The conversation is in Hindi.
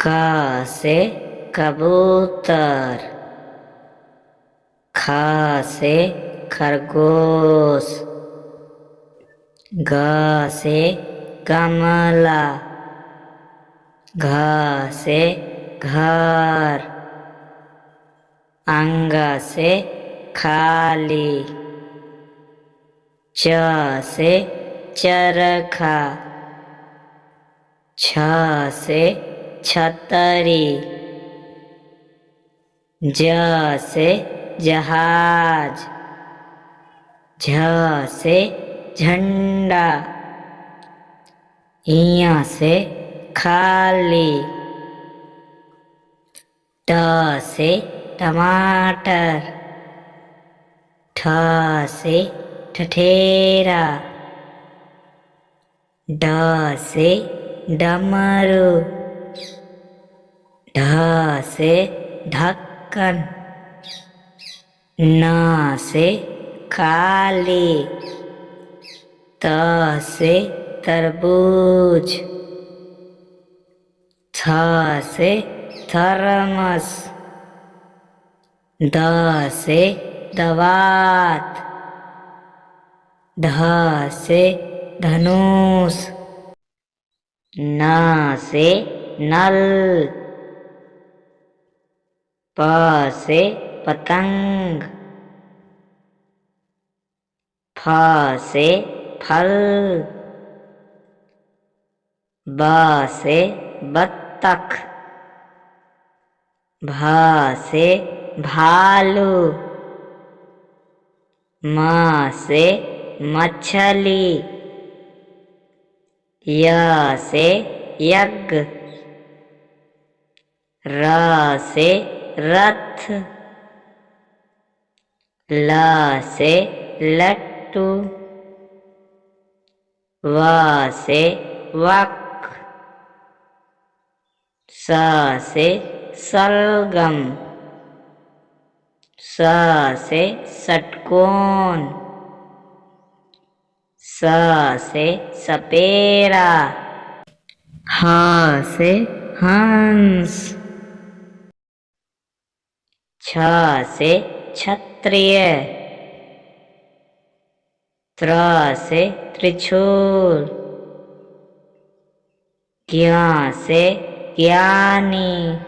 क से कबूतर, ख से खरगोश, ग से गमला, घ से घर, अंग से खाली, च से चरखा, छ से छतरी, ज से जहाज, झ से झंडा, इ से खाली, ट से टमाटर, ठ से ठठेरा, ड से डमरू, ढ से ढक्कन, न से खाली, त से तरबूज, थ से थर्मस, द से दवात, ध से धनुष, न से नल, प से पतंग, फ से फल, ब से बत्तख, भ से भालू, म से मछली, य से यज्ञ, र से रथ, ल से लट्टू, व से वक, स से सलगम, स से षटकोण, स से सपेरा, ह से हंस, छ से क्षत्रिय, त्र से त्रिशूल, ज्ञ से ज्ञानी।